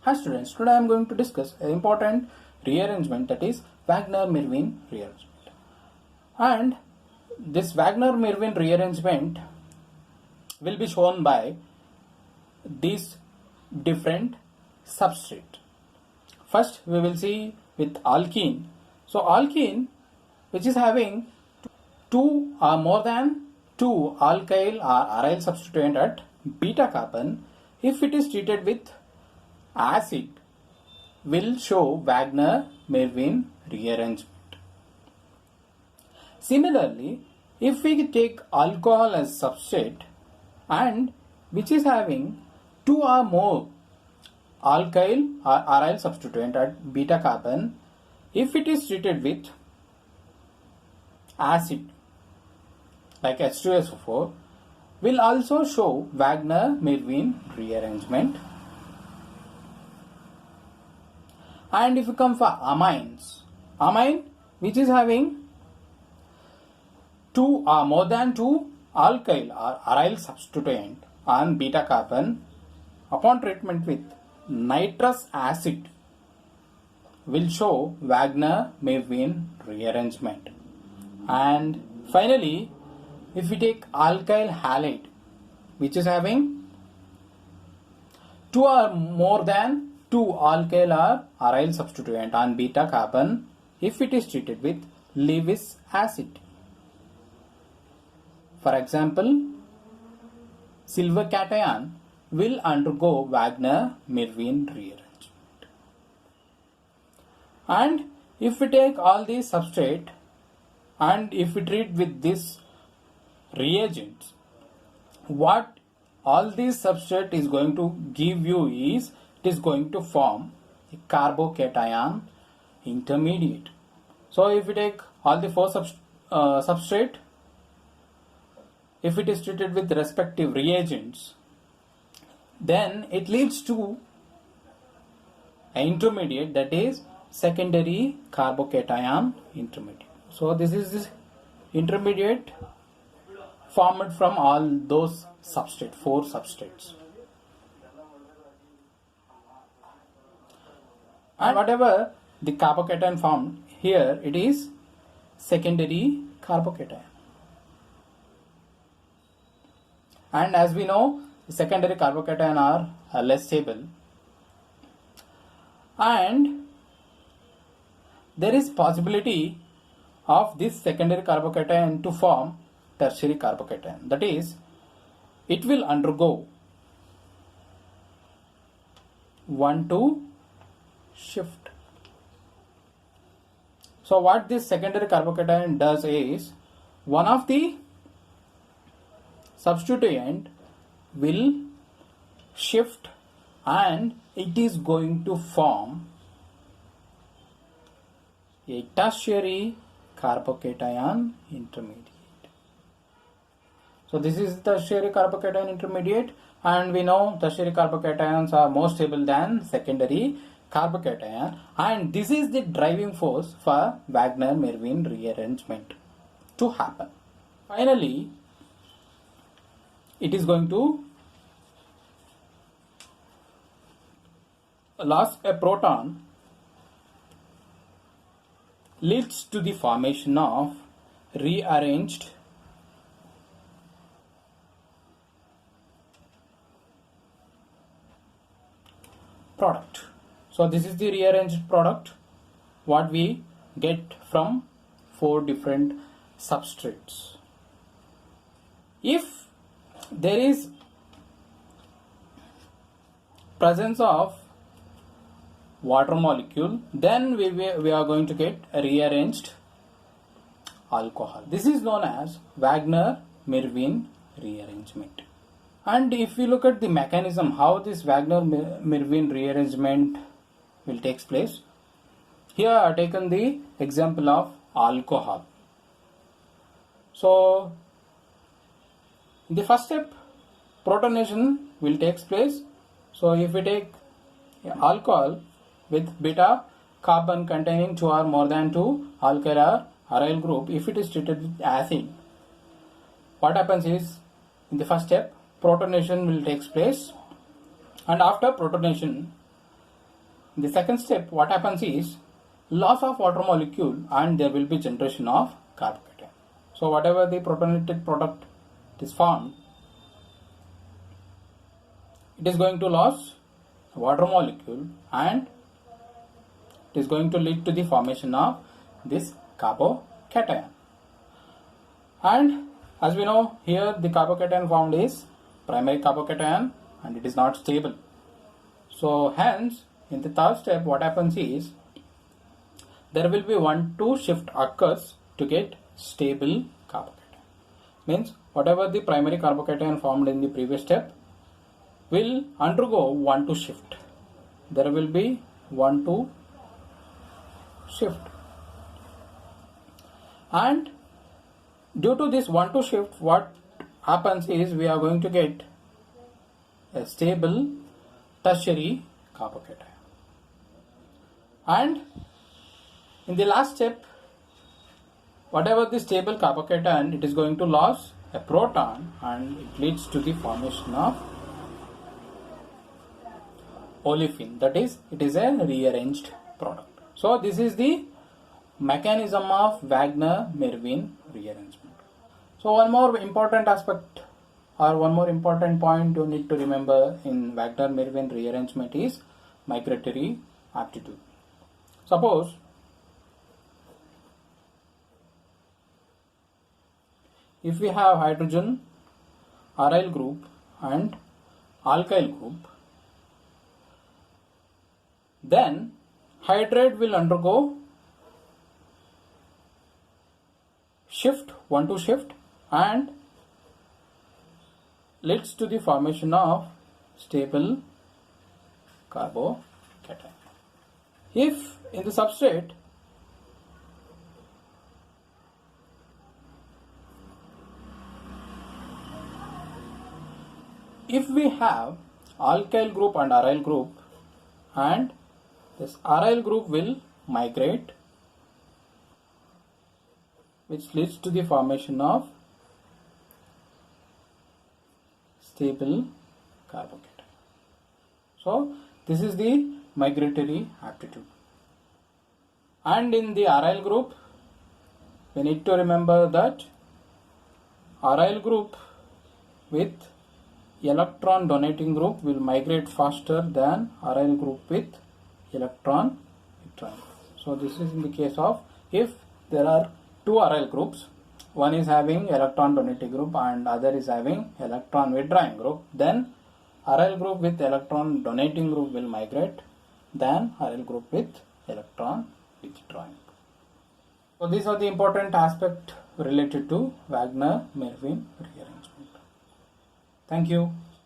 Hi students, today I am going to discuss an important rearrangement, that is Wagner-Mervin rearrangement. And this Wagner-Mervin rearrangement will be shown by these different substrate. First we will see with alkene. So alkene, which is having two or more than two alkyl or aryl substituent at beta carbon, if it is treated with acid, will show Wagner-Mervin rearrangement. Similarly, if we take alcohol as substrate and which is having two or more alkyl or aryl substituent at beta carbon, if it is treated with acid like H2SO4, will also show Wagner-Mervin rearrangement. And if you come for amines, amine which is having two or more than two alkyl or aryl substituent on beta carbon, upon treatment with nitrous acid will show Wagner-Mervin rearrangement. And finally, if we take alkyl halide which is having two or more than two alkyl or aryl substituent on beta carbon, if it is treated with Lewis acid. For example, silver cation will undergo Wagner-Mervin rearrangement. And if we take all these substrate and if we treat with this reagents, what all these substrate is going to give you is it is going to form a carbocation intermediate. So if we take all the four substrate, if it is treated with respective reagents, then it leads to an intermediate, that is secondary carbocation intermediate. So this is this intermediate formed from all those substrate, four substrates. And whatever the carbocation formed here, it is secondary carbocation. And as we know, secondary carbocation are less stable, and there is possibility of this secondary carbocation to form tertiary carbocation, that is it will undergo 1,2 shift. So what this secondary carbocation does is, one of the substituent will shift and it is going to form a tertiary carbocation intermediate. So this is tertiary carbocation intermediate, and we know tertiary carbocations are more stable than secondary carbocation, and this is the driving force for Wagner-Mervin rearrangement to happen. Finally, it is going to lose a proton, leads to the formation of rearranged product. So this is the rearranged product what we get from four different substrates. If there is presence of water molecule, then we are going to get a rearranged alcohol. This is known as Wagner-Mervin rearrangement. And if we look at the mechanism how this Wagner-Mervin rearrangement will take place, here I have taken the example of alcohol. So in the first step, protonation will take place. So if we take alcohol with beta carbon containing two or more than two alkyl or aryl group, if it is treated with acid, what happens is, in the first step, protonation will take place, and after protonation In the second step, what happens is loss of water molecule and there will be generation of carbocation. So whatever the protonated product is formed, it is going to lose water molecule and it is going to lead to the formation of this carbocation. And as we know, here the carbocation formed is primary carbocation and it is not stable. So hence in the third step, what happens is there will be 1,2 shift occurs to get stable carbocation. Means whatever the primary carbocation formed in the previous step will undergo 1,2 shift. There will be 1,2 shift. And due to this 1,2 shift, what happens is we are going to get a stable tertiary carbocation. And in the last step, whatever the stable carbocation, it is going to lose a proton and it leads to the formation of olefin. That is, it is a rearranged product. So this is the mechanism of Wagner-Mervin rearrangement. So one more important aspect or one more important point you need to remember in Wagner-Mervin rearrangement is migratory aptitude. Suppose if we have hydrogen aryl group and alkyl group, then hydrate will undergo shift, 1,2 shift, and leads to the formation of stable carbocation. If in the substrate if we have alkyl group and aryl group, and this aryl group will migrate, which leads to the formation of stable carbocation. So this is the migratory aptitude. And in the aryl group, we need to remember that aryl group with electron donating group will migrate faster than aryl group with electron withdrawing. So this is in the case of if there are two aryl groups, one is having electron donating group and other is having electron withdrawing group, then aryl group with electron donating group will migrate than aryl group with electron withdrawing. So these are the important aspects related to Wagner-Mervin rearrangement. Thank you.